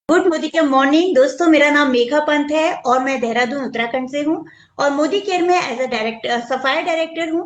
Good Modi के morning दोस्तों। मेरा नाम मेघा पंत है और मैं देहरादून उत्तराखंड से हूँ। और मोदी केयर में एज अ डायरेक्टर सफाई डायरेक्टर हूँ।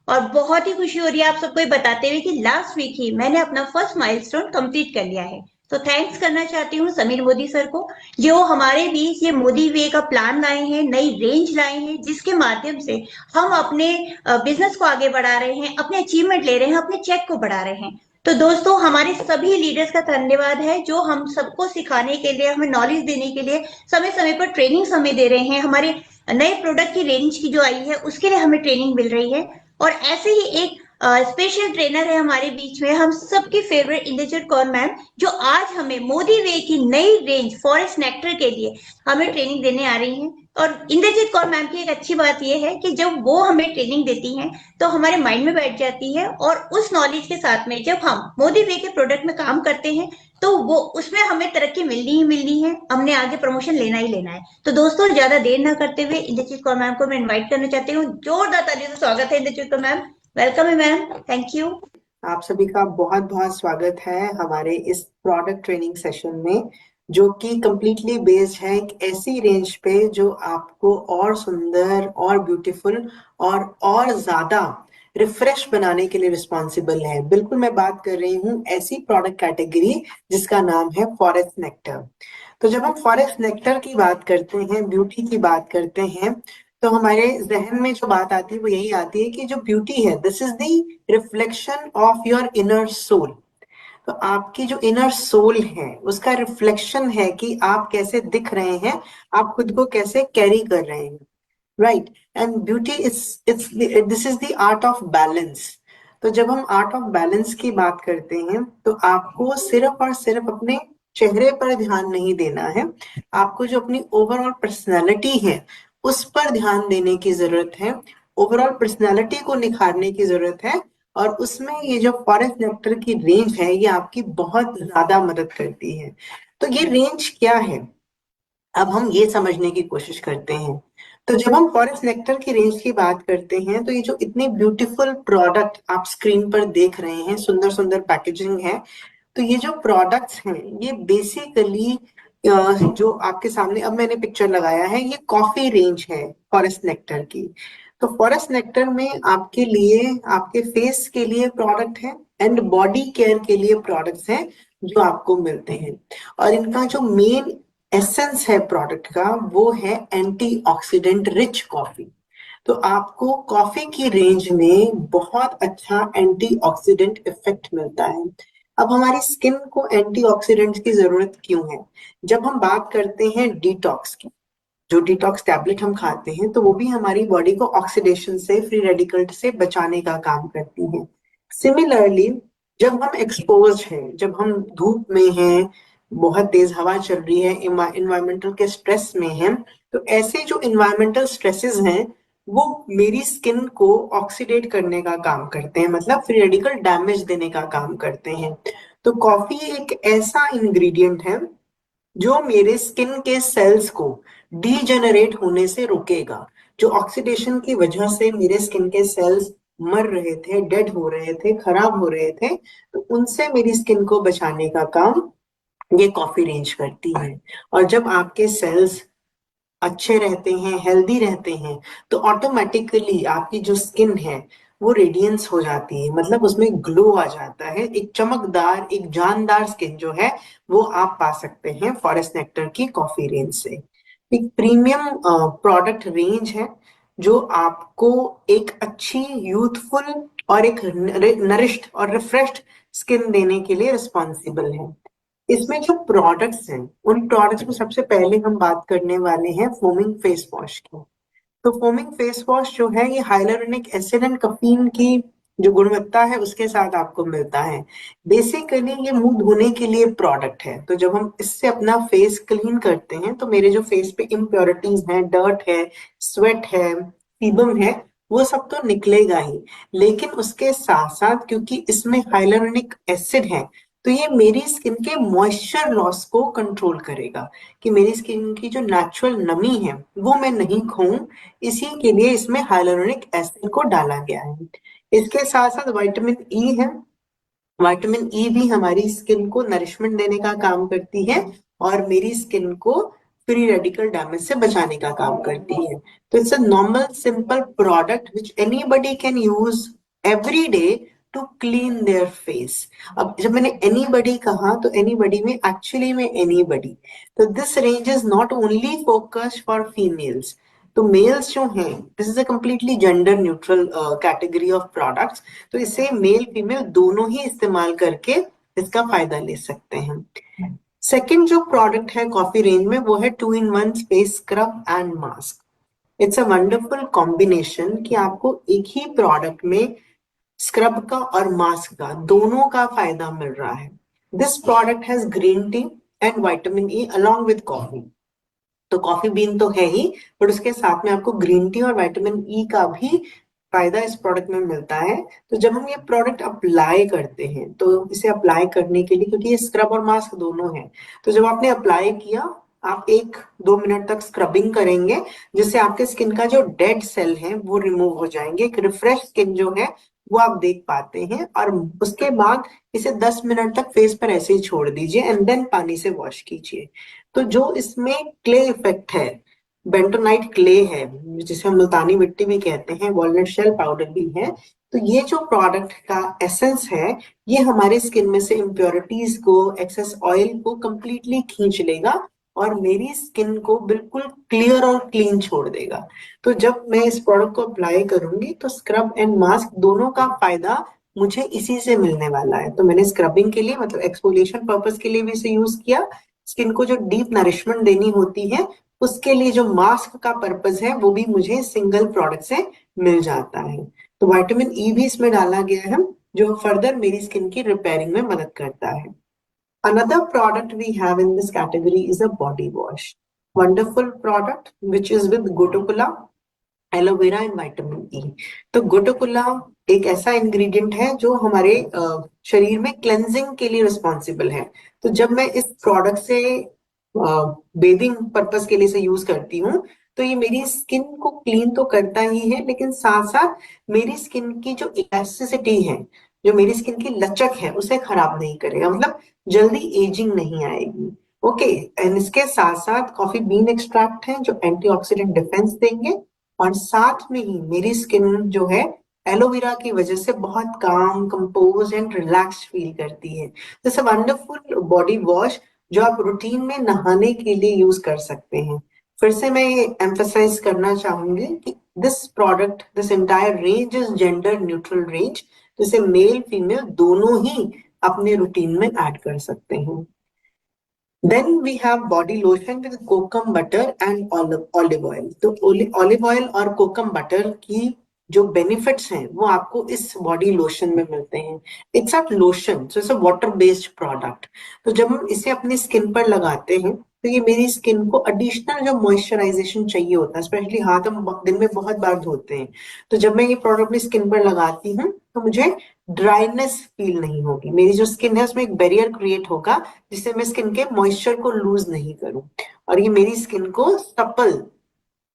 और बहुत ही खुशी हो रही है आप सबको ये बताते हुए कि लास्ट वीक ही मैंने अपना फर्स्ट माइलस्टोन कंप्लीट कर लिया है। तो थैंक्स करना चाहती हूँ समीर मोदी सर को, जो हमारे बीच ये मोदी वे का प्लान लाए हैं, नई रेंज लाए हैं, जिसके माध्यम से हम अपने बिजनेस को आगे बढ़ा रहे हैं, अपने अचीवमेंट ले रहे हैं, अपने चेक को बढ़ा रहे हैं। तो दोस्तों, हमारे सभी लीडर्स का धन्यवाद है जो हम सबको सिखाने के लिए, हमें नॉलेज देने के लिए समय समय पर ट्रेनिंग हमें दे रहे हैं। हमारे नए प्रोडक्ट की रेंज की जो आई है उसके लिए हमें ट्रेनिंग मिल रही है। और ऐसे ही एक स्पेशल ट्रेनर है हमारे बीच में, हम सबकी फेवरेट इंद्रजीत कौर मैम, जो आज हमें मोदी वे की नई रेंज फॉरेस्ट नेक्टर के लिए हमें ट्रेनिंग देने आ रही हैं। और इंद्रजीत कौर मैम की एक अच्छी बात यह है कि जब वो हमें ट्रेनिंग देती हैं तो हमारे माइंड में बैठ जाती है, और उस नॉलेज के साथ में जब हम मोदी वे के प्रोडक्ट में काम करते हैं तो वो उसमें हमें तरक्की मिलनी ही मिलनी है, हमने आगे प्रमोशन लेना ही लेना है। तो दोस्तों, ज्यादा देर ना करते हुए इंद्रजीत कौर मैम को मैं इनवाइट करना चाहती हूँ। जोरदार तालियों से स्वागत है इंद्रजीत कौर मैम। वेलकम है मैम। Thank you. आप सभी का बहुत बहुत स्वागत है हमारे इस प्रोडक्ट ट्रेनिंग सेशन में, जो कि कम्प्लीटली बेस्ड है एक ऐसी रेंज पे जो आपको और सुंदर और ब्यूटीफुल और ज्यादा रिफ्रेश बनाने के लिए रिस्पॉन्सिबल है। बिल्कुल, मैं बात कर रही हूँ ऐसी प्रोडक्ट कैटेगरी जिसका नाम है फॉरेस्ट नेक्टर। तो जब हम फॉरेस्ट नेक्टर की बात करते हैं, ब्यूटी की बात करते हैं, तो हमारे जहन में जो बात आती है वो यही आती है कि जो ब्यूटी है, this is the reflection of your inner soul. तो आपकी जो इनर सोल है उसका रिफ्लेक्शन है कि आप कैसे दिख रहे हैं, आप खुद को कैसे कैरी कर रहे हैं। Right. And beauty is it's this is the art of balance. तो जब हम आर्ट ऑफ बैलेंस की बात करते हैं तो आपको सिर्फ और सिर्फ अपने चेहरे पर ध्यान नहीं देना है, आपको जो अपनी ओवरऑल पर्सनैलिटी है उस पर ध्यान देने की जरूरत है। ओवरऑल पर्सनैलिटी को निखारने की जरूरत है। और उसमें ये जो फॉरेस्ट नेक्टर की रेंज है ये आपकी बहुत ज्यादा मदद करती है। तो ये रेंज क्या है, अब हम ये समझने की कोशिश करते हैं। तो जब हम फॉरेस्ट नेक्टर की रेंज की बात करते हैं तो ये जो इतने ब्यूटीफुल प्रोडक्ट आप स्क्रीन पर देख रहे हैं, सुंदर सुंदर पैकेजिंग है, तो ये जो प्रोडक्ट्स हैं ये बेसिकली जो आपके सामने अब मैंने पिक्चर लगाया है, ये कॉफी रेंज है फॉरेस्ट नेक्टर की। तो फॉरेस्ट नेक्टर में आपके लिए, आपके फेस के लिए प्रोडक्ट है एंड बॉडी केयर के लिए प्रोडक्ट्स हैं जो आपको मिलते हैं। और इनका जो मेन एसेंस है प्रोडक्ट का वो है एंटीऑक्सीडेंट रिच कॉफी। तो आपको कॉफी की रेंज में बहुत अच्छा एंटीऑक्सीडेंट इफेक्ट मिलता है। अब हमारी स्किन को एंटीऑक्सीडेंट्स की जरूरत क्यों है? जब हम बात करते हैं डिटॉक्स की, जो डिटॉक्स टैबलेट हम खाते हैं तो वो भी हमारी बॉडी को ऑक्सीडेशन से, फ्री रेडिकल से बचाने का काम करती है। सिमिलरली, जब हम एक्सपोज हैं, जब हम धूप में हैं, बहुत तेज हवा चल रही है, इन्वायरमेंटल के स्ट्रेस में हैं, तो ऐसे जो इन्वायरमेंटल स्ट्रेसेस हैं वो मेरी स्किन को ऑक्सीडेट करने का काम करते हैं, मतलब फ्री रेडिकल डैमेज देने का काम करते हैं। तो कॉफी एक ऐसा इंग्रेडिएंट है जो मेरे स्किन के सेल्स को डीजेनरेट होने से रोकेगा। जो ऑक्सीडेशन की वजह से मेरे स्किन के सेल्स मर रहे थे, डेड हो रहे थे, खराब हो रहे थे, तो उनसे मेरी स्किन को बचाने का काम ये कॉफी रेंज करती है। और जब आपके सेल्स अच्छे रहते हैं, हेल्दी रहते हैं, तो ऑटोमेटिकली आपकी जो स्किन है वो रेडियंस हो जाती है, मतलब उसमें ग्लो आ जाता है, एक चमकदार, एक जानदार स्किन जो है वो आप पा सकते हैं फॉरेस्ट नेक्टर की कॉफी रेंज से। एक प्रीमियम प्रोडक्ट रेंज है जो आपको एक अच्छी, यूथफुल और एक नरिश्ड और रिफ्रेश्ड स्किन देने के लिए रिस्पॉन्सिबल है। इसमें जो प्रोडक्ट्स हैं उन प्रोडक्ट्स में सबसे पहले हम बात करने वाले हैं फोमिंग फेस वॉश की। तो फोमिंग फेस वॉश जो है ये हाइलुरोनिक एसिड एंड कैफीन की जो गुणवत्ता है उसके साथ आपको मिलता है। बेसिकली ये मुंह धोने के लिए प्रोडक्ट है। तो जब हम इससे अपना फेस क्लीन करते हैं तो मेरे जो फेस पे इम्प्योरिटीज हैं, डर्ट है, स्वेट है, सीबम है, वो सब तो निकलेगा ही। लेकिन उसके साथ साथ क्योंकि इसमें हाइलुरोनिक एसिड है तो ये मेरी स्किन के मॉइस्चर लॉस को कंट्रोल करेगा, कि मेरी स्किन की जो नेचुरल नमी है वो मैं नहीं खोऊं। इसी के लिए इसमें हाइलुरोनिक एसिड को डाला गया है। इसके साथ साथ विटामिन ई है। विटामिन ई भी हमारी स्किन को नरिशमेंट देने का काम करती है और मेरी स्किन को फ्री रेडिकल डैमेज से बचाने का काम करती है। तो it's a normal simple product which anybody can use every day to clean their face. अब जब मैंने एनीबडी कहा तो एनीबडी में एक्चुअली में एनीबडी, तो this range is not only focused for females. तो मेल्स जो हैं, this is a completely gender neutral category of products. तो इसे मेल फीमेल दोनों ही इस्तेमाल करके इसका फायदा ले सकते हैं। सेकंड जो प्रोडक्ट है कॉफी रेंज में वो है 2-in-1 face scrub and mask. It's a wonderful combination कि आपको एक ही प्रोडक्ट में स्क्रब का और मास्क का दोनों का फायदा मिल रहा है। This product has green tea and vitamin E along with coffee. तो कॉफी बीन तो है ही, बट उसके साथ में आपको ग्रीन टी और विटामिन ई का भी फायदा इस प्रोडक्ट में मिलता है। तो जब हम ये प्रोडक्ट अप्लाई करते हैं, तो इसे अप्लाई करने के लिए, क्योंकि ये स्क्रब और मास्क दोनों है, तो जब आपने अप्लाई किया, आप 1-2 मिनट तक स्क्रबिंग करेंगे, जिससे आपके स्किन का जो डेड सेल है वो रिमूव हो जाएंगे। एक रिफ्रेश स्किन जो है वो आप देख पाते हैं। और उसके बाद इसे 10 मिनट तक फेस पर ऐसे ही छोड़ दीजिए एंड देन पानी से वॉश कीजिए। तो जो इसमें क्ले इफेक्ट है, बेंटोनाइट क्ले है, जिसे हम मुल्तानी मिट्टी भी कहते हैं, वॉलनट शेल पाउडर भी है, तो ये जो प्रोडक्ट का एसेंस है, ये हमारे स्किन में से इम्प्योरिटीज को, एक्सेस ऑयल को कंप्लीटली खींच लेगा और मेरी स्किन को बिल्कुल क्लियर और क्लीन छोड़ देगा। तो जब मैं इस प्रोडक्ट को अप्लाई करूंगी तो स्क्रब एंड मास्क दोनों का फायदा मुझे इसी से मिलने वाला है। तो मैंने स्क्रबिंग के लिए, मतलब एक्सफोलिएशन पर्पस के लिए भी इसे यूज किया। स्किन को जो डीप नरिशमेंट देनी होती है, उसके लिए जो मास्क का पर्पस है, वो भी मुझे सिंगल प्रोडक्ट से मिल जाता है। तो विटामिन ई भी इसमें डाला गया है, जो फर्दर मेरी स्किन की रिपेयरिंग में मदद करता है। Another product we have in this category is a body wash. Wonderful product which is with Gotokola, aloe vera and vitamin ई। तो गोटोकोला एक ऐसा इंग्रेडिएंट है जो हमारे शरीर में क्लेंजिंग के लिए रिस्पॉन्सिबल है। तो जब मैं इस प्रोडक्ट से बेदिंग पर्पस के लिए इसे यूज करती हूँ, तो ये मेरी स्किन को क्लीन तो करता ही है, लेकिन साथ साथ मेरी स्किन की जो इलास्टिसिटी है, जो मेरी स्किन की लचक है, उसे खराब नहीं करेगा, मतलब जल्दी एजिंग नहीं आएगी। ओके, एंड इसके साथ साथ कॉफी बीन एक्सट्रैक्ट है जो एंटीऑक्सीडेंट डिफेंस देंगे, और साथ में ही मेरी स्किन जो है एलोवेरा की वजह से बहुत काम, कंपोज एंड रिलैक्स फील करती है। This a wonderful body wash जो आप रूटीन में नहाने के लिए यूज कर सकते हैं। फिर से मैं ये एम्फसाइज करना चाहूंगी कि this product, this entire range is gender neutral range, जिसे मेल फीमेल दोनों ही अपने रूटीन में ऐड कर सकते हैं। Then we have body lotion with kokum butter and olive oil. तो ऑलिव ऑयल और कोकम बटर की जो बेनिफिट्स हैं वो आपको इस बॉडी लोशन में मिलते हैं। It's a lotion, so it's a water based product. तो जब हम इसे अपनी स्किन पर लगाते हैं, तो ये मेरी स्किन को एडिशनल जो मॉइस्चराइजेशन चाहिए होता है, स्पेशली हाथ हम दिन में बहुत बार धोते हैं, तो जब मैं ये प्रोडक्ट अपनी स्किन पर लगाती हूँ तो मुझे ड्राइनेस फील नहीं होगी। मेरी जो स्किन है उसमें एक बैरियर क्रिएट होगा, जिससे मैं स्किन के मॉइस्चर को लूज नहीं करूं, और ये मेरी स्किन को सपल,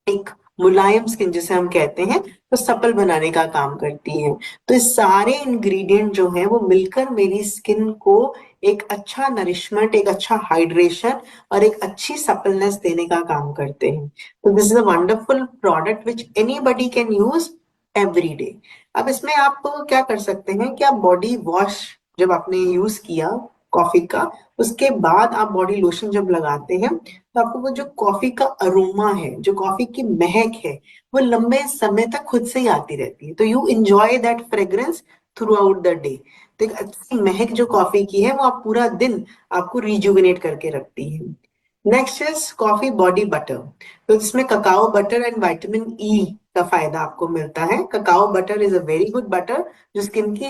एक मुलायम स्किन जिसे हम कहते हैं, तो सपल बनाने का काम करती है। तो इस सारे इंग्रेडिएंट जो हैं वो मिलकर मेरी स्किन को एक अच्छा नरिशमेंट, एक अच्छा हाइड्रेशन और एक अच्छी सपलनेस देने का काम करते हैं। तो this is a wonderful product which anybody can use every day. अब इसमें आप क्या कर सकते हैं कि आप बॉडी वॉश जब आपने यूज किया कॉफी का, उसके बाद आप बॉडी लोशन जब लगाते हैं, तो आपको वो जो कॉफी का अरोमा है, जो कॉफी की महक है, वो लंबे समय तक खुद से ही आती रहती है। तो you enjoy that fragrance through out the day. तो एक अच्छी महक जो कॉफी की है वो आप पूरा दिन आपको रिजुविनेट करके रखती है। Next is coffee body butter. तो इसमें cacao butter and vitamin E का फायदा आपको मिलता है। Cacao butter is a very good butter जो स्किन की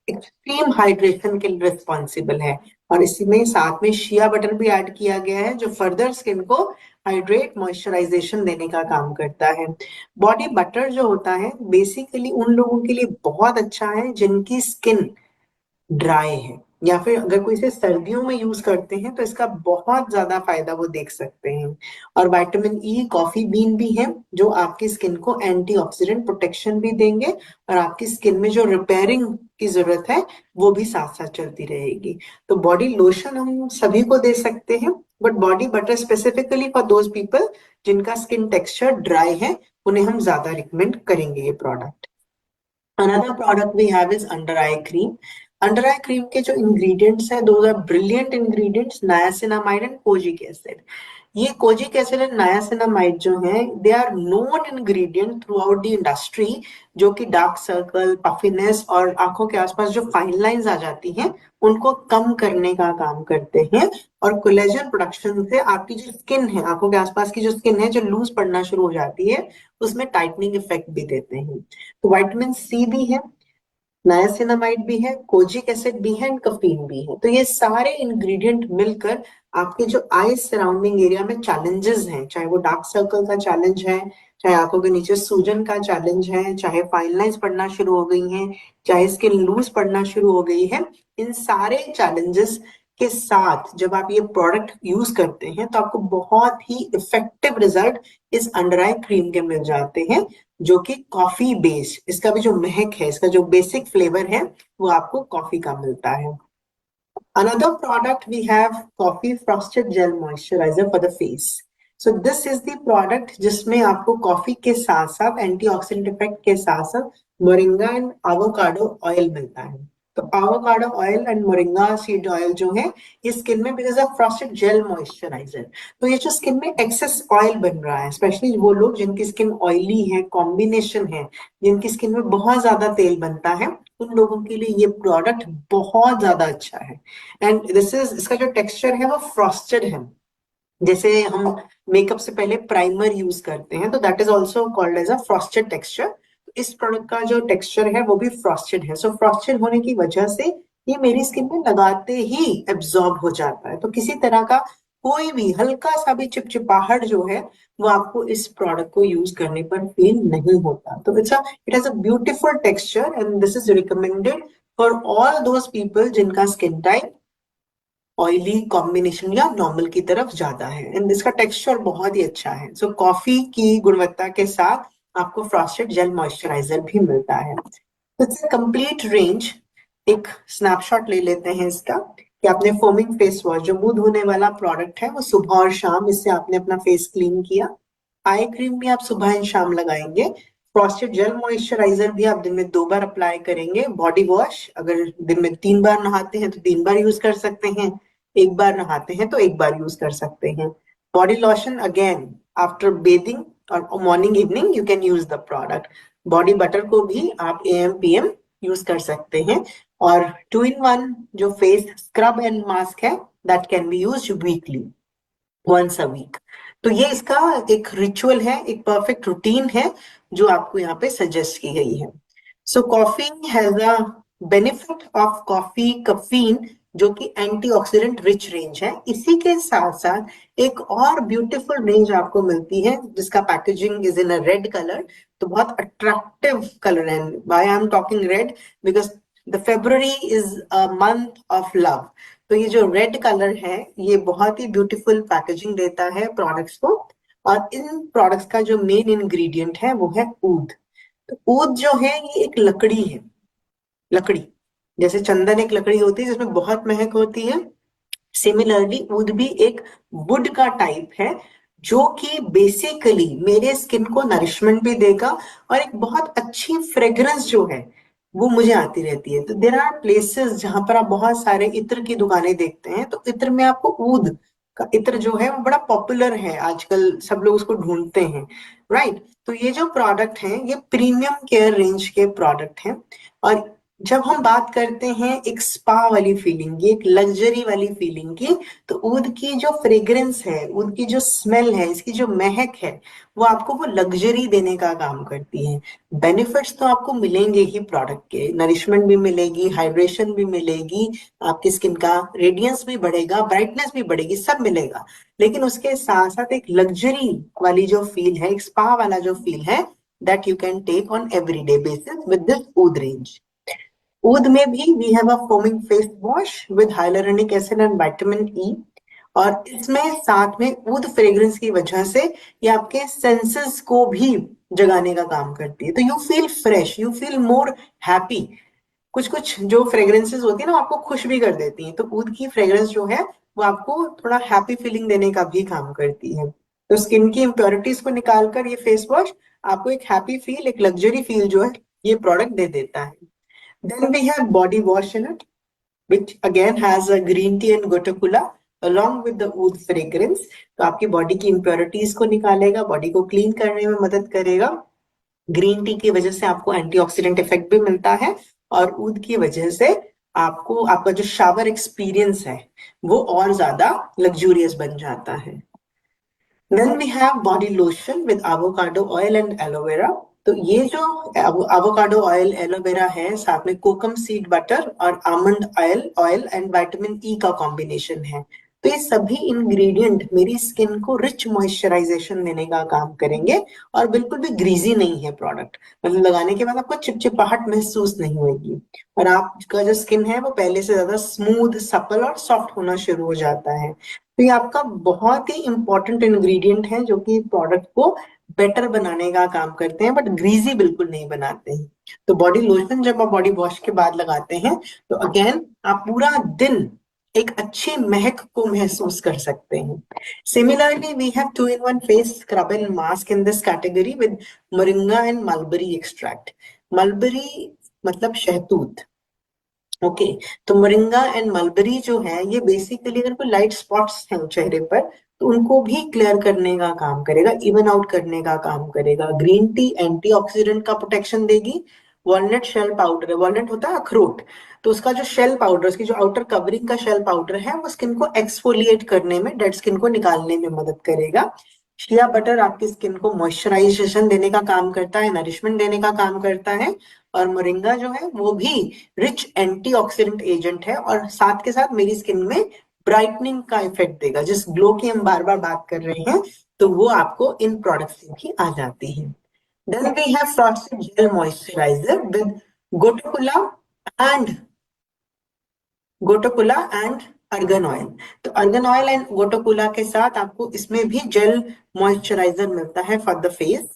एक्सट्रीम हाइड्रेशन के लिए रिस्पॉन्सिबल है, और इसी में साथ में शिया बटर भी ऐड किया गया है जो फर्दर स्किन को हाइड्रेट, मॉइस्चराइजेशन देने का काम करता है। बॉडी बटर जो होता है बेसिकली उन लोगों के लिए बहुत अच्छा है जिनकी स्किन ड्राई है, या फिर अगर कोई इसे सर्दियों में यूज करते हैं तो इसका बहुत ज्यादा फायदा वो देख सकते हैं। और विटामिन ई कॉफी बीन भी है जो आपकी स्किन को एंटीऑक्सीडेंट प्रोटेक्शन भी देंगे, और आपकी स्किन में जो रिपेयरिंग की जरूरत है वो भी साथ साथ चलती रहेगी। तो बॉडी लोशन हम सभी को दे सकते हैं, but body butter specifically for those people जिनका स्किन टेक्सचर ड्राई है, उन्हें हम ज्यादा रिकमेंड करेंगे ये product. Another product we have is under eye cream. Under eye cream के जो ingredients हैं, those are brilliant ingredients, niacinamide and kojic acid. ये कोजिक एसिड एंड नायासिनामाइड जो है, they are known ingredient throughout the industry, जो कि dark circle, puffiness और आंखों के आसपास जो फाइन लाइंस आ जाती हैं उनको कम करने का काम करते हैं, और कोलेजन प्रोडक्शन से आपकी जो स्किन है, आंखों के आसपास की जो स्किन है जो लूज पड़ना शुरू हो जाती है, उसमें टाइटनिंग इफेक्ट भी देते हैं। तो विटामिन सी भी है, नायासिनामाइड भी है, कोजिक एसिड भी है, एंड कफीन भी है। तो ये सारे इंग्रेडिएंट मिलकर आपके जो आई सराउंडिंग एरिया में चैलेंजेस हैं, चाहे वो डार्क सर्कल का चैलेंज है, चाहे आंखों के नीचे सूजन का चैलेंज है, चाहे फाइन लाइंस पड़ना शुरू हो गई हैं, चाहे स्किन लूज पड़ना शुरू हो गई है, इन सारे चैलेंजेस के साथ जब आप ये प्रोडक्ट यूज करते हैं तो आपको बहुत ही इफेक्टिव रिजल्ट इस अंडर आई क्रीम के मिल जाते हैं, जो कि कॉफी बेस्ड, इसका भी जो महक है, इसका जो बेसिक फ्लेवर है वो आपको कॉफी का मिलता है। Another product we have coffee frosted gel moisturizer for the face. So this is the product जिसमें आपको कॉफी के साथ साथ एंटीऑक्सीडेंट इफेक्ट के साथ साथ मोरिंगा एंड एवोकाडो ऑयल मिलता है। तो avocado oil and moringa seed oil जो है ये स्किन में, because of frosted gel moisturiser, तो ये जो स्किन में एक्सेस ऑयल बन रहा है, स्पेशली वो लोग जिनकी स्किन ऑयली है, कॉम्बिनेशन है, जिनकी स्किन में बहुत ज्यादा तेल बनता है, उन लोगों के लिए ये प्रोडक्ट बहुत ज्यादा अच्छा है। एंड इसका जो टेक्सचर है वो फ्रॉस्टेड है, जैसे हम मेकअप से पहले प्राइमर यूज करते हैं तो that is also called as a frosted texture. इस प्रोडक्ट का जो टेक्सचर है वो भी फ्रॉस्टेड है। सो फ्रॉस्टेड होने की वजह से ये मेरी स्किन में लगाते ही एब्जॉर्ब हो जाता है, तो किसी तरह का कोई भी हल्का सा भी चिपचिपाहट जो है वो आपको इस प्रोडक्ट को यूज करने पर फील नहीं होता। तो it has a beautiful texture and this is recommended for all those people जिनका स्किन टाइप ऑयली कॉम्बिनेशन या नॉर्मल की तरफ ज्यादा है, एंड इसका टेक्सचर बहुत ही अच्छा है। सो कॉफी की गुणवत्ता के साथ आपको फ्रॉस्टेड जेल मॉइस्चराइजर भी मिलता है। It's a complete range. एक स्नैपशॉट ले लेते हैं इसका कि आपने फोमिंग फेस वॉश, जो मुंह धोने वाला प्रोडक्ट है, वो सुबह और शाम इससे आपने अपना फेस क्लीन किया। आई क्रीम भी आप सुबह एंड शाम लगाएंगे। फ्रॉस्टेड जेल मॉइस्चराइजर भी आप दिन में 2 बार अप्लाई करेंगे। बॉडी वॉश अगर दिन में 3 बार नहाते हैं तो 3 बार यूज कर सकते हैं, 1 बार नहाते हैं तो 1 बार यूज कर सकते हैं। Body lotion again after bathing और morning evening you can use the product. Body butter को भी आप एएम पीएम यूज कर सकते हैं। और 2 in 1 जो फेस स्क्रब एंड मास्क है, that can be use weekly, once a week. तो ये इसका एक रिचुअल है, एक परफेक्ट रूटीन है जो आपको यहाँ पे सजेस्ट की गई है। So coffee has a benefit of coffee caffeine, जो कि एंटीऑक्सीडेंट रिच रेंज है। इसी के साथ साथ एक और ब्यूटीफुल रेंज आपको मिलती है जिसका packaging is in a red colour. तो बहुत अट्रैक्टिव कलर है। Why I am talking red, because the February is a month of love. तो ये जो रेड कलर है ये बहुत ही ब्यूटीफुल पैकेजिंग देता है प्रोडक्ट्स को। और इन प्रोडक्ट्स का जो मेन इंग्रेडिएंट है वो है ऊद। तो ऊद जो है ये एक लकड़ी है, लकड़ी जैसे चंदन एक लकड़ी होती है जिसमें बहुत महक होती है, सिमिलरली ऊद भी एक वुड का टाइप है जो कि बेसिकली मेरे स्किन को नरिशमेंट भी देगा और एक बहुत अच्छी फ्रेग्रेंस जो है वो मुझे आती रहती है। तो देर आर प्लेसेस जहां पर आप बहुत सारे इत्र की दुकानें देखते हैं, तो इत्र में आपको ऊद का इत्र जो है वो बड़ा पॉपुलर है आजकल, सब लोग उसको ढूंढते हैं, राइट। तो ये जो प्रोडक्ट है ये प्रीमियम केयर रेंज के प्रोडक्ट हैं। और जब हम बात करते हैं एक स्पा वाली फीलिंग की, एक लग्जरी वाली फीलिंग की, तो ऊद की जो फ्रेग्रेंस है, ऊद की जो स्मेल है, इसकी जो महक है, वो आपको वो लग्जरी देने का काम करती है। बेनिफिट्स तो आपको मिलेंगे ही प्रोडक्ट के, नरिशमेंट भी मिलेगी, हाइड्रेशन भी मिलेगी, आपकी स्किन का रेडियंस भी बढ़ेगा, ब्राइटनेस भी बढ़ेगी, सब मिलेगा। लेकिन उसके साथ साथ एक लग्जरी वाली जो फील है, एक स्पा वाला जो फील है, that you can take on everyday basis with this oud range. Oud में भी we have a foaming face wash with hyaluronic acid and vitamin E. और इसमें साथ में ऊद फ्रेग्रेंस की वजह से ये आपके सेंसेस को भी जगाने का काम करती है। तो you feel fresh, you feel more happy. कुछ कुछ जो फ्रेग्रेंसेस होती है ना आपको खुश भी कर देती हैं, तो ऊद की फ्रेग्रेंस जो है वो आपको थोड़ा हैप्पी फीलिंग देने का भी काम करती है। तो स्किन की इम्प्योरिटीज को निकालकर ये फेस वॉश आपको एक हैप्पी फील, एक लग्जरी फील जो है ये प्रोडक्ट दे देता है। Then we have body wash in it, which again has a green tea and गोटोकुला along with the oud fragrance। तो आपकी बॉडी की इम्प्योरिटीज को निकालेगा, बॉडी को क्लीन करने में मदद करेगा। ग्रीन टी की वजह से आपको एंटीऑक्सीडेंट इफेक्ट भी मिलता है, और ऊद की वजह से आपको आपका जो शावर एक्सपीरियंस है वो और ज्यादा लग्जूरियस बन जाता है। Then we have body lotion with avocado oil and aloe vera. तो ये जो एवोकाडो ऑयल एलोवेरा है, साथ में कोकम सीड बटर और almond oil oil and vitamin E का कॉम्बिनेशन है। तो ये सभी इंग्रेडिएंट मेरी स्किन को रिच मॉइस्चराइजेशन देने का काम करेंगे, और बिल्कुल भी ग्रीजी नहीं है प्रोडक्ट। मतलब लगाने के बाद आपको चिपचिपाहट महसूस नहीं होगी, और आपका जो स्किन है वो पहले से ज्यादा स्मूथ, सपल और सॉफ्ट होना शुरू हो जाता है। तो ये आपका बहुत ही इंपॉर्टेंट इंग्रेडिएंट है जो कि प्रोडक्ट को बेटर बनाने का काम करते हैं, बट ग्रीजी बिल्कुल नहीं बनाते हैं। तो बॉडी लोशन जब आप बॉडी वॉश के बाद लगाते हैं तो अगेन आप पूरा दिन एक अच्छी महक को महसूस कर सकते हैं। Similarly we have 2-in-1 face scrub and mask in this category with moringa and mulberry extract. Mulberry मतलब शहतूत, ओके। तो मोरिंगा एंड मलबरी जो है ये बेसिकली अगर कोई लाइट स्पॉट्स हैं चेहरे पर तो उनको भी क्लियर करने का काम करेगा, इवन आउट करने का काम करेगा। ग्रीन टी एंटीऑक्सीडेंट का प्रोटेक्शन देगी। वॉलनट शेल पाउडर है, वॉलनट होता है अखरोट, तो उसका जो शेल पाउडर, उसकी जो आउटर कवरिंग का शेल पाउडर है वो स्किन को एक्सफोलिएट करने में, डेड स्किन को निकालने में मदद करेगा। शिया बटर आपकी स्किन को मॉइस्चराइजेशन देने का काम करता है, नरिशमेंट देने का काम करता है। और मोरिंगा जो है वो भी रिच एंटीऑक्सीडेंट एजेंट है, और साथ के साथ मेरी स्किन में ब्राइटनिंग का इफेक्ट देगा। जिस ग्लो की हम बार बार बात कर रहे हैं तो वो आपको इन प्रोडक्ट से भी आ जाती है। Then we have frosted gel moisturiser with gotu kola and gotu kola and argan oil. तो अर्गन ऑयल एंड गोटोकुला के साथ आपको इसमें भी जेल मॉइस्चराइजर मिलता है फॉर द फेस,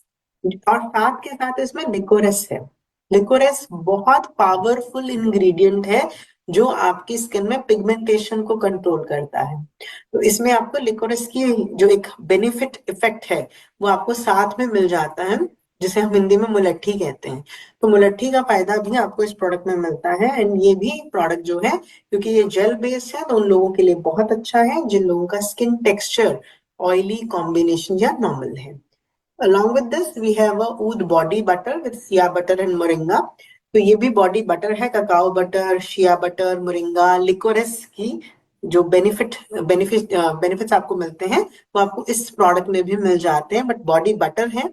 और साथ के साथ इसमें लिकोरेस है। लिकोरेस बहुत पावरफुल इंग्रेडिएंट है जो आपकी स्किन में पिगमेंटेशन को कंट्रोल करता है। तो इसमें आपको लिकोरेस की जो एक बेनिफिट इफेक्ट है वो आपको साथ में मिल जाता है, जिसे हम हिंदी में मुलट्ठी कहते हैं। तो मुलट्ठी का फायदा भी आपको इस प्रोडक्ट में मिलता है। एंड ये भी प्रोडक्ट जो है, क्योंकि ये जेल बेस्ड है, तो उन लोगों के लिए बहुत अच्छा है जिन लोगों का स्किन टेक्सचर ऑयली कॉम्बिनेशन या नॉर्मल है। Along with this, we have a oud body butter with shea butter and moringa। तो ये भी बॉडी बटर है, cacao butter, shea butter, moringa, liquorice की जो बेनिफिट्स आपको मिलते हैं वो आपको इस प्रोडक्ट में भी मिल जाते हैं, बट बॉडी बटर है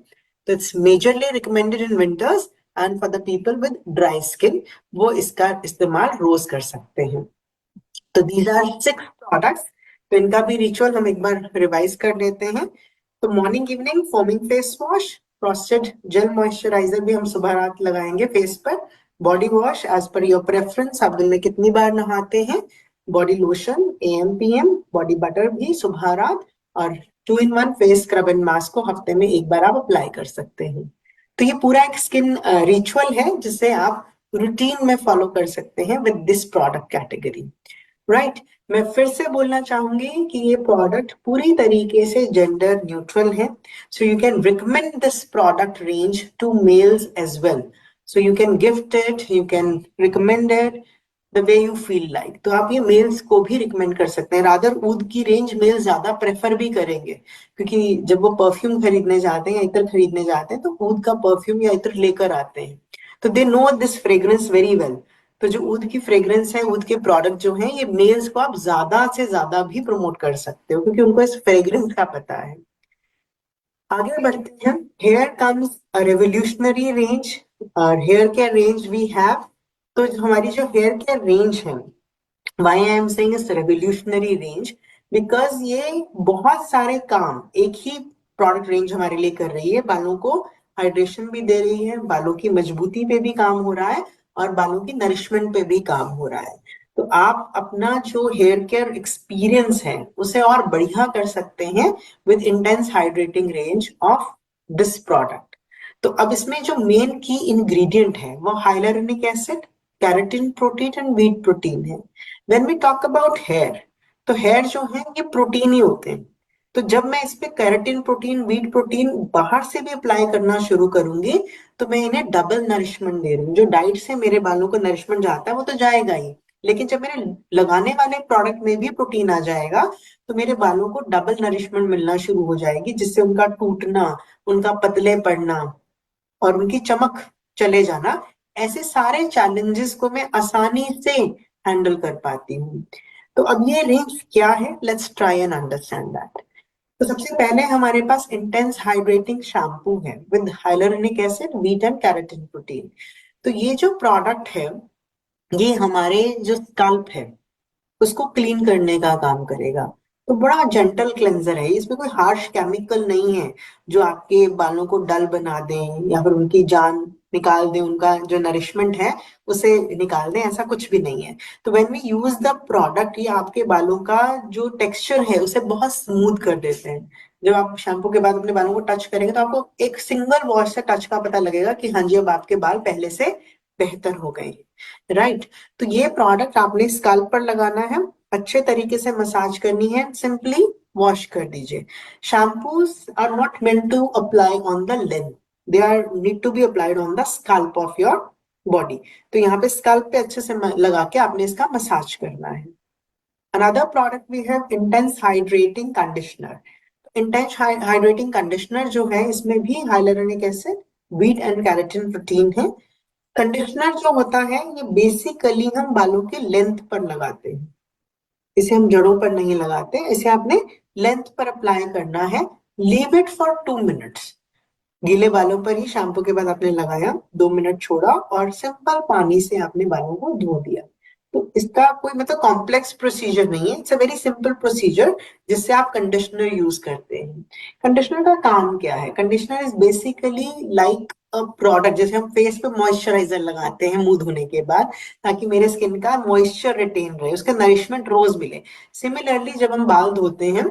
तो it's majorly recommended in winters and for the people with dry skin, वो इसका इस्तेमाल रोज कर सकते हैं। तो दीज आर 6 प्रोडक्ट्स। तो इनका भी रिचुअल हम एक बार रिवाइज कर लेते हैं। तो morning evening foaming face wash, frosted gel moisturiser भी हम सुबह रात लगाएंगे फेस पर। Body wash as per your preference, आप दिन में कितनी बार नहाते हैं। Body lotion AM PM, body butter भी सुबह रात, और 2-in-1 face scrub and mask को हफ्ते में एक बार आप अप्लाई कर सकते हैं। तो ये पूरा एक स्किन रिचुअल है जिसे आप रूटीन में फॉलो कर सकते हैं with this product category, right. मैं फिर से बोलना चाहूंगी कि ये प्रोडक्ट पूरी तरीके से जेंडर न्यूट्रल है। So you can recommend this product range to males as well. So you can gift it, you can recommend it the way you feel like. तो आप ये मेल्स को भी रिकमेंड कर सकते हैं। रादर ऊद की रेंज मेल्स ज्यादा प्रेफर भी करेंगे, क्योंकि जब वो परफ्यूम खरीदने जाते हैं या इत्र खरीदने जाते हैं तो ऊद का परफ्यूम या इत्र लेकर आते हैं, तो they know this fragrance very well. तो जो ऊद की फ्रेग्रेंस है, ऊद के प्रोडक्ट जो हैं, ये मेल्स को आप ज्यादा से ज्यादा भी प्रमोट कर सकते हो क्योंकि उनको इस फ्रेग्रेंस का पता है। आगे बढ़ते हैं। Hair comes a revolutionary range और hair care range we have. तो हमारी जो हेयर केयर रेंज है, why I am saying it's revolutionary range, because ये बहुत सारे काम एक ही प्रोडक्ट रेंज हमारे लिए कर रही है। बालों को हाइड्रेशन भी दे रही है, बालों की मजबूती पे भी काम हो रहा है, और बालों की नरिशमेंट पे भी काम हो रहा है। तो आप अपना जो हेयर केयर एक्सपीरियंस है उसे और बढ़िया कर सकते हैं with intense hydrating range of this product. तो अब इसमें जो मेन की इंग्रेडिएंट है वो hyaluronic acid, keratin protein and wheat protein है। When we talk about hair, तो हेयर जो है ये प्रोटीन ही होते हैं। तो जब मैं इस पे केराटिन प्रोटीन, व्हीट प्रोटीन बाहर से भी अप्लाई करना शुरू करूंगी, तो मैं इन्हें डबल नरिशमेंट दे रही हूँ। जो डाइट से मेरे बालों को नरिशमेंट जाता है वो तो जाएगा ही, लेकिन जब मेरे लगाने वाले प्रोडक्ट में भी प्रोटीन आ जाएगा, तो मेरे बालों को डबल नरिशमेंट मिलना शुरू हो जाएगी, जिससे उनका टूटना, उनका पतले पड़ना और उनकी चमक चले जाना, ऐसे सारे चैलेंजेस को मैं आसानी से हैंडल कर पाती हूँ। तो अब ये रेंज क्या है, let's try and understand that. तो सबसे पहले हमारे पास इंटेंस हाइड्रेटिंग शैम्पू है with hyaluronic acid, wheat and keratin protein. तो ये जो प्रोडक्ट है, ये हमारे जो स्कल्प है उसको क्लीन करने का काम करेगा। तो बड़ा जेंटल क्लेंजर है, इसमें कोई हार्श केमिकल नहीं है जो आपके बालों को डल बना दें या फिर उनकी जान निकाल दें, उनका जो नरिशमेंट है उसे निकाल दें, ऐसा कुछ भी नहीं है। तो when we use the product, ये आपके बालों का जो टेक्सचर है उसे बहुत स्मूथ कर देते हैं। जब आप शैम्पू के बाद अपने बालों को टच करेंगे तो आपको एक सिंगल वॉश से टच का पता लगेगा कि हाँ जी, अब आपके बाल पहले से बेहतर हो गए, राइट। तो ये प्रोडक्ट आपने स्कैल्प पर लगाना है, अच्छे तरीके से मसाज करनी है, सिंपली वॉश कर दीजिए। Shampoos are not meant to apply on the length, they are need to be applied on the scalp of your body. तो यहाँ पे स्कैल्प पे अच्छे से लगा के आपने इसका मसाज करना है। Another product we have intense hydrating conditioner. Intense hydrating conditioner जो है, इसमें भी hyaluronic acid, wheat and keratin protein है। कंडीशनर जो होता है ये बेसिकली हम बालों के लेंथ पर लगाते हैं, इसे हम जड़ों पर नहीं लगाते, इसे आपने लेंथ पर अप्लाई करना है। Leave it for 2 minutes. गीले बालों पर ही शैम्पू के बाद आपने लगाया, 2 मिनट छोड़ा और सिंपल पानी से आपने बालों को धो दिया। तो इसका कोई मतलब कॉम्प्लेक्स प्रोसीजर नहीं है, it's a very simple procedure जिससे आप कंडीशनर यूज करते हैं। कंडीशनर का काम क्या है? Conditioner is basically like a product, जैसे हम फेस पे मॉइस्चराइजर लगाते हैं मुंह धोने के बाद, ताकि मेरे स्किन का मॉइस्चर रिटेन रहे, उसका नरिशमेंट रोज मिले। सिमिलरली जब हम बाल धोते हैं,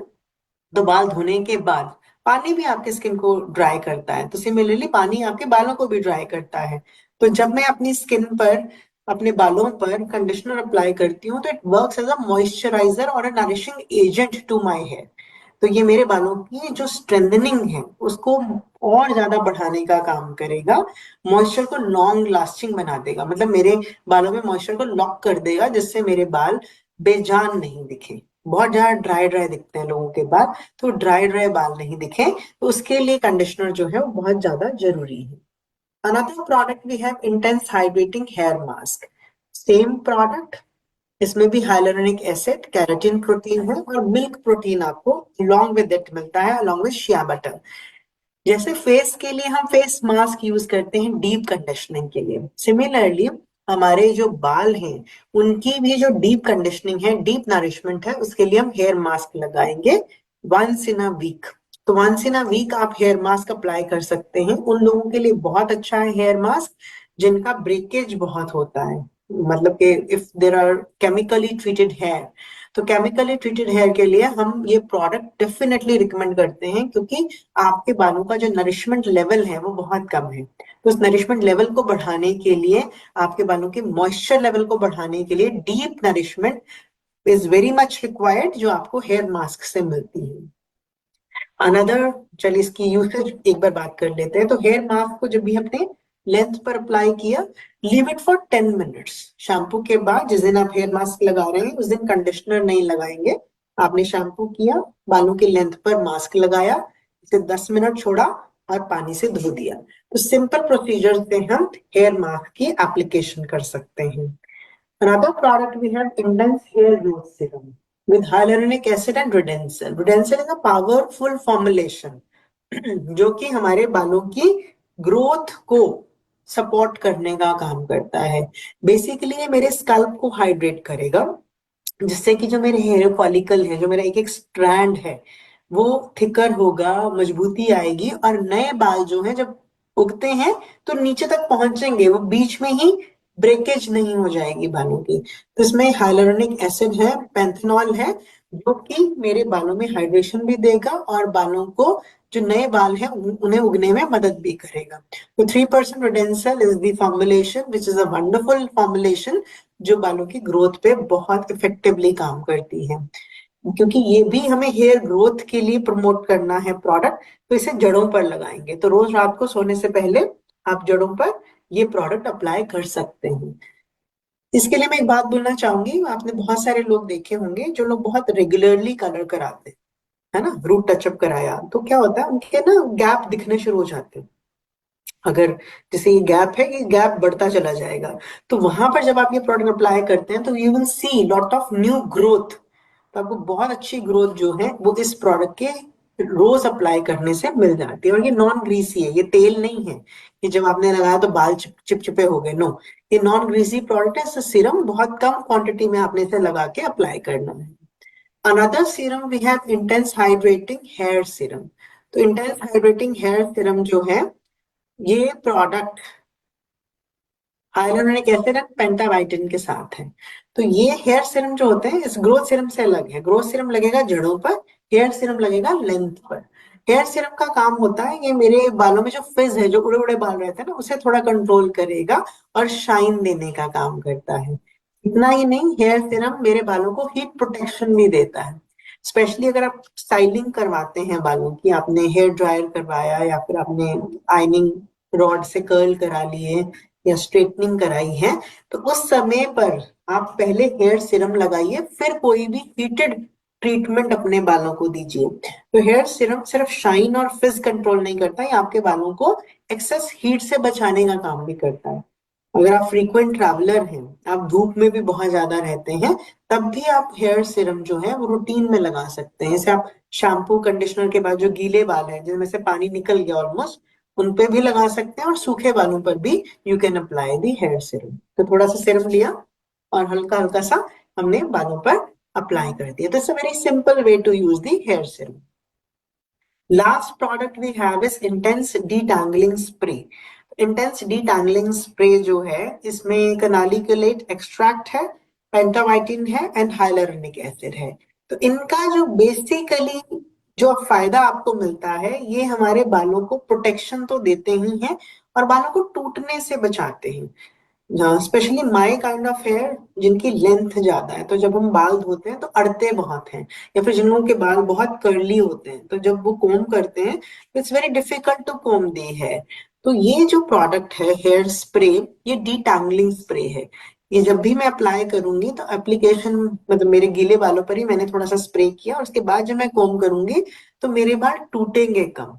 तो बाल धोने के बाद पानी भी आपके स्किन को ड्राई करता है, तो सिमिलरली पानी आपके बालों को भी ड्राई करता है। तो जब मैं अपनी स्किन पर, अपने बालों पर कंडीशनर अप्लाई करती हूँ, तो it works as a moisturiser और a nourishing agent to my hair. तो ये मेरे बालों की जो स्ट्रेंथनिंग है उसको और ज्यादा बढ़ाने का काम करेगा, मॉइस्चर को लॉन्ग लास्टिंग बना देगा, मतलब मेरे बालों में मॉइस्चर को लॉक कर देगा, जिससे मेरे बाल बेजान नहीं दिखे। बहुत ज्यादा ड्राई ड्राई दिखते हैं लोगों के बाल, तो ड्राई ड्राई बाल नहीं दिखे, तो उसके लिए कंडीशनर जो है वो बहुत ज्यादा जरूरी है। Another product we have intense hydrating hair mask. Same product, इसमें भी हाइलुरोनिक एसिड, केराटिन प्रोटीन है और मिल्क प्रोटीन आपको अलॉन्ग विद इट मिलता है, अलॉन्ग विद शिया बटर। जैसे फेस के लिए हम फेस मास्क यूज करते हैं डीप कंडीशनिंग के लिए, सिमिलरली हमारे जो बाल हैं उनकी भी जो डीप कंडीशनिंग है, डीप नरिशमेंट है, उसके लिए हम हेयर मास्क लगाएंगे वंस इन अ वीक। तो वंस इन अ वीक आप हेयर मास्क अप्लाई कर सकते हैं। उन लोगों के लिए बहुत अच्छा है हेयर मास्क जिनका ब्रेकेज बहुत होता है, मतलब कि if there are chemically treated hair, तो केमिकली ट्रीटेड हेयर के लिए हम ये प्रोडक्ट डेफिनेटली रिकमेंड करते हैं, क्योंकि आपके बालों का जो नरिशमेंट लेवल है वो बहुत कम है। तो उस नरिशमेंट लेवल को बढ़ाने के लिए, आपके बालों के मॉइस्चर लेवल को बढ़ाने के लिए deep nourishment is very much required, जो आपको हेयर मास्क से मिलती है। अनदर, चलिए इसकी यूसेज एक बार बात कर लेते हैं। तो हेयर मास्क को जब भी हमने लेंथ पर अप्लाई किया, leave it for 10 minutes. Shampoo के बाद जिस दिन आप हेयर मास्क लगा रहे हैं उस दिन कंडीशनर नहीं लगाएंगे। आपने शैम्पू किया, बालों की लेंथ पर मास्क लगाया, इसे 10 मिनट छोड़ा और पानी से धो दिया। तो सिंपल प्रोसीजर से हम हेयर मास्क की एप्लीकेशन कर सकते हैं। Another product we have Intense Hair Growth Serum with hyaluronic acid and Redensil. Redensil is a powerful formulation जो कि हमारे बालों की ग्रोथ को सपोर्ट करने का काम करता है। बेसिकली ये मेरे स्कल्प को हाइड्रेट करेगा, जिससे कि जो मेरे हेयर फॉलिकल है, जो मेरा एक एक स्ट्रैंड है, वो थिकर होगा, मजबूती आएगी, और नए बाल जो है जब उगते हैं तो नीचे तक पहुंचेंगे, वो बीच में ही ब्रेकेज नहीं हो जाएगी बालों की। तो इसमें हाइलुरोनिक एसिड है, पैंथेनॉल है, जो कि मेरे बालों में हाइड्रेशन भी देगा और बालों को, जो नए बाल हैं उन्हें उगने में मदद भी करेगा। तो 3% Redensil is the formulation which is a wonderful formulation, जो बालों की ग्रोथ पे बहुत इफेक्टिवली काम करती है। क्योंकि ये भी हमें हेयर ग्रोथ के लिए प्रमोट करना है प्रोडक्ट, तो इसे जड़ों पर लगाएंगे। तो रोज रात को सोने से पहले आप जड़ों पर ये प्रोडक्ट अप्लाई कर सकते हैं। इसके लिए मैं एक बात बोलना चाहूंगी, आपने बहुत सारे लोग देखे होंगे जो लोग बहुत रेगुलरली कलर कराते हैं, है ना, रूट टचअप कराया, तो क्या होता है उनके ना गैप दिखने शुरू हो जाते हैं। अगर जैसे ये गैप है, ये गैप बढ़ता चला जाएगा, तो वहां पर जब आप ये प्रोडक्ट अप्लाई करते हैं तो you will see lot of new growth. तो आपको बहुत अच्छी ग्रोथ जो है वो इस प्रोडक्ट के रोज अप्लाई करने से मिल जाती है। और ये नॉन ग्रीसी है, ये तेल नहीं है कि जब आपने लगाया तो बाल चिपचिपे हो गए, नो, ये नॉन ग्रीसी प्रोडक्ट है। सीरम बहुत कम क्वांटिटी में आपने इसे लगा के अप्लाई करना है। Another serum we have intense hydrating hair serum. तो इंटेंस हाइड्रेटिंग हेयर सीरम जो है, ये product hyaluronic acid and pentavitin के साथ है। तो ये हेयर सीरम जो होते हैं इस ग्रोथ सीरम से अलग है। ग्रोथ सीरम लगेगा जड़ों पर, हेयर सीरम लगेगा लेंथ पर। हेयर सीरम का काम होता है, ये मेरे बालों में जो फिज है, जो उड़े उड़े बाल रहते हैं ना, उसे थोड़ा कंट्रोल करेगा और शाइन देने का काम करता है। इतना ही नहीं, हेयर सीरम मेरे बालों को हीट प्रोटेक्शन भी देता है। स्पेशली अगर आप स्टाइलिंग करवाते हैं बालों की, आपने हेयर ड्रायर करवाया या फिर आपने आइनिंग रॉड से कर्ल करा लिए या स्ट्रेटनिंग कराई है, तो उस समय पर आप पहले हेयर सीरम लगाइए, फिर कोई भी हीटेड ट्रीटमेंट अपने बालों को दीजिए। तो हेयर सीरम सिर्फ शाइन और फिज कंट्रोल नहीं करता, ये आपके बालों को एक्सेस हीट से बचाने का काम भी करता है। अगर आप फ्रीक्वेंट ट्रैवलर हैं, आप धूप में भी बहुत ज्यादा रहते हैं, तब भी आप हेयर सीरम जो है वो रूटीन में लगा सकते हैं। जैसे आप शैम्पू कंडीशनर के बाद जो गीले बाल हैं जिनमें से पानी निकल गया ऑलमोस्ट, उन पे भी लगा सकते हैं, और सूखे बालों पर भी you can apply the hair serum. तो थोड़ा सा सीरम लिया और हल्का हल्का सा हमने बालों पर अप्लाई कर दिया। तो it's a very simple way to use the hair serum. Last product we have is intense detangling spray. Intense detangling spray जो है, इसमें कनालिकुलेट एक्सट्रैक्ट है, पेंटावाइटिन है एंड हाइलुरोनिक एसिड है। तो इनका जो बेसिकली जो फायदा आपको मिलता है, ये हमारे बालों को प्रोटेक्शन तो देते ही हैं और बालों को टूटने से बचाते हैं। Specially my kind of hair जिनकी लेंथ ज्यादा है, तो जब हम बाल धोते हैं तो अड़ते बहुत हैं, या फिर जिन लोगों के बाल बहुत कर्ली होते हैं, तो जब वो कोम करते हैं तो इट्स वेरी डिफिकल्ट टू कोम दी है। तो ये जो प्रोडक्ट है हेयर स्प्रे, ये डीटैंगलिंग स्प्रे है। ये जब भी मैं अप्लाई करूंगी तो एप्लीकेशन मतलब मेरे गीले बालों पर ही मैंने थोड़ा सा स्प्रे किया, और उसके बाद जब मैं कोम करूंगी तो मेरे बाल टूटेंगे कम।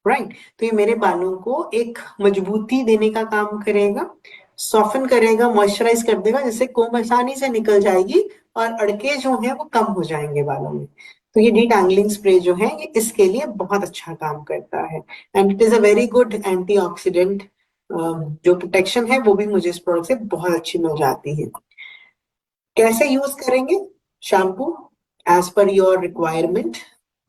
राइट, तो ये मेरे बालों को एक मजबूती देने का काम करेगा, सॉफ्टन करेगा, मॉइस्चराइज कर देगा, जिससे कोम आसानी से निकल जाएगी और अड़के जो है वो कम हो जाएंगे बालों में। तो ये डीटैंगलिंग स्प्रे जो है ये इसके लिए बहुत अच्छा काम करता है, and it is a very good antioxidant. जो प्रोटेक्शन है वो भी मुझे इस प्रोडक्ट से बहुत अच्छी मिल जाती है। कैसे यूज करेंगे? Shampoo as per your requirement,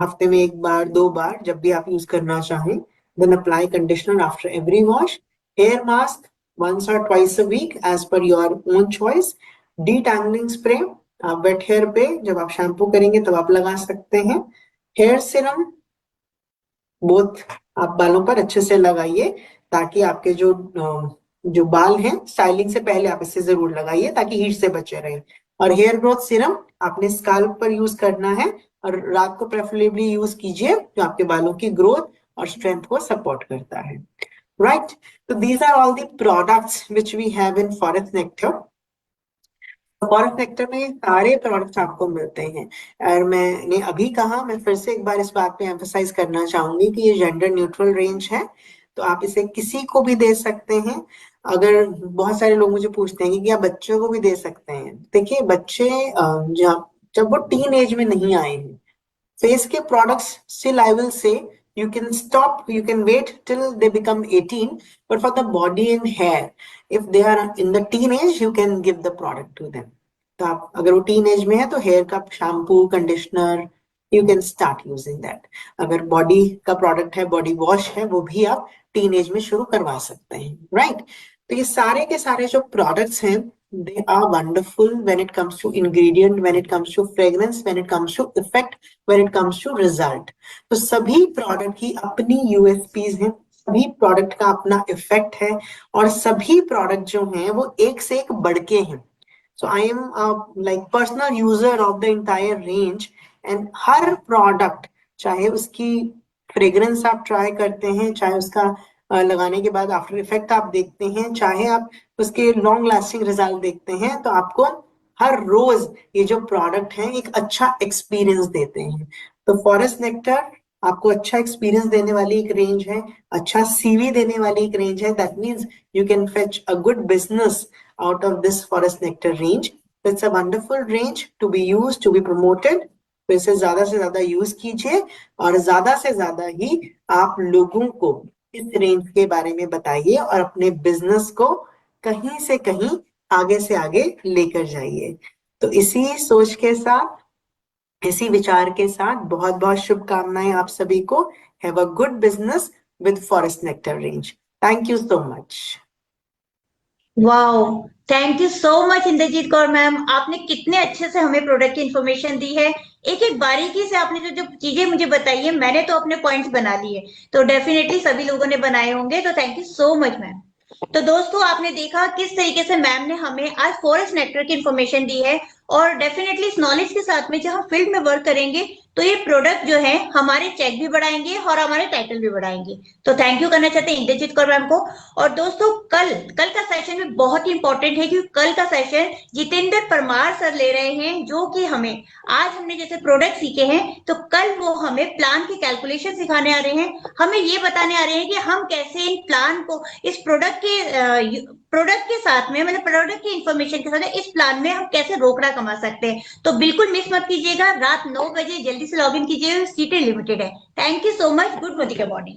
हफ्ते में एक बार दो बार जब भी आप यूज करना चाहें। Then apply conditioner after every wash. Hair mask once or twice a week as per your own choice. Detangling spray आप वेट हेयर पे जब आप शैम्पू करेंगे तब आप लगा सकते हैं। हेयर सीरम बोथ आप बालों पर अच्छे से लगाइए, ताकि आपके जो बाल हैं, स्टाइलिंग से पहले आप इसे जरूर लगाइए ताकि हीट से बचे रहें। और हेयर ग्रोथ सीरम आपने स्काल्प पर यूज करना है, और रात को प्रेफरेबली यूज कीजिए, जो आपके बालों की ग्रोथ और स्ट्रेंथ को सपोर्ट करता है। राइट, तो these are all the products which we have in Forest Nectar. Forest Nectar में सारे प्रोडक्ट्स आपको मिलते हैं। और मैंने अभी कहा, मैं फिर से एक बार इस बात पे एम्फसाइज करना चाहूंगी कि ये जेंडर न्यूट्रल रेंज है, तो आप इसे किसी को भी दे सकते हैं। अगर बहुत सारे लोग मुझे पूछते हैं कि क्या बच्चों को भी दे सकते हैं, देखिए बच्चे जब वो टीन एज में नहीं आए हैं, face के products still I will say you can stop, you can wait till they become 18, but for the body and hair, if they are in the teenage you can give the product to them. तो आप अगर वो teen age में है तो hair का shampoo conditioner you can start using that. अगर body का प्रोडक्ट है, बॉडी वॉश है, वो भी आप टीन एज में शुरू करवा सकते हैं। राइट, तो ये सारे के सारे जो प्रोडक्ट्स हैं, they are wonderful when it comes to ingredient, when it comes to fragrance, when it comes to effect, when it comes to result. तो सभी प्रोडक्ट की अपनी यूएसपीज हैं, सभी प्रोडक्ट का अपना इफेक्ट है, और सभी प्रोडक्ट जो हैं वो एक से एक बढ़ के हैं। So I am like personal user of the entire range, and her product, चाहे उसकी फ्रेग्रेंस आप ट्राई करते हैं, चाहे उसका लगाने के बाद आफ्टर इफेक्ट आप देखते हैं, चाहे आप उसके लॉन्ग लास्टिंग रिजल्ट देखते हैं, तो आपको हर रोज ये जो प्रोडक्ट है एक अच्छा एक्सपीरियंस देते हैं। तो फॉरेस्ट नेक्टर आपको अच्छा एक्सपीरियंस देने वाली एक रेंज है, अच्छा सीवी देने वाली एक रेंज है। That means you can fetch a good business out of this Forest Nectar range. It's a wonderful range to be use, to be promoted. तो इसे ज्यादा से ज्यादा यूज कीजिए और ज्यादा से ज्यादा ही आप लोगों को इस रेंज के बारे में बताइए और अपने बिजनेस को कहीं से कहीं आगे से आगे लेकर जाइए। तो इसी सोच के साथ, इसी विचार के साथ बहुत बहुत शुभकामनाएं आप सभी को। Have a good business with Forest Nectar range. Thank you so much. Wow, thank you so much Inderjeet Kaur ma'am, आपने कितने अच्छे से हमें प्रोडक्ट की इन्फॉर्मेशन दी है। एक एक बारीकी से आपने जो जो चीजें मुझे बताई है, मैंने तो अपने पॉइंट्स बना लिए, तो डेफिनेटली सभी लोगों ने बनाए होंगे, तो thank you so much ma'am. तो दोस्तों, आपने देखा किस तरीके से मैम ने हमें आज फॉरेस्ट नेटवर्क की इन्फॉर्मेशन दी है, और डेफिनेटली इस नॉलेज के साथ में जब हम फील्ड में वर्क करेंगे तो ये प्रोडक्ट जो है हमारे चेक भी बढ़ाएंगे और हमारे टाइटल भी बढ़ाएंगे। तो थैंक यू करना चाहते हैं इंद्रजीत कौर मैम को। और दोस्तों, कल कल का सेशन भी बहुत ही इंपॉर्टेंट है, क्योंकि कल का सेशन जितेंद्र परमार सर ले रहे हैं, जो कि हमें आज हमने जैसे प्रोडक्ट सीखे हैं, तो कल वो हमें प्लान की कैलकुलेशन सिखाने आ रहे हैं। हमें ये बताने आ रहे हैं कि हम कैसे इन प्लान को इस प्रोडक्ट के साथ में, मतलब प्रोडक्ट की इंफॉर्मेशन के साथ इस प्लान में हम कैसे रोकड़ा कमा सकते हैं। तो बिल्कुल मिस मत कीजिएगा, रात 9 बजे जल्दी से लॉग इन कीजिए, सीटें लिमिटेड है। Thank you so much, good morning.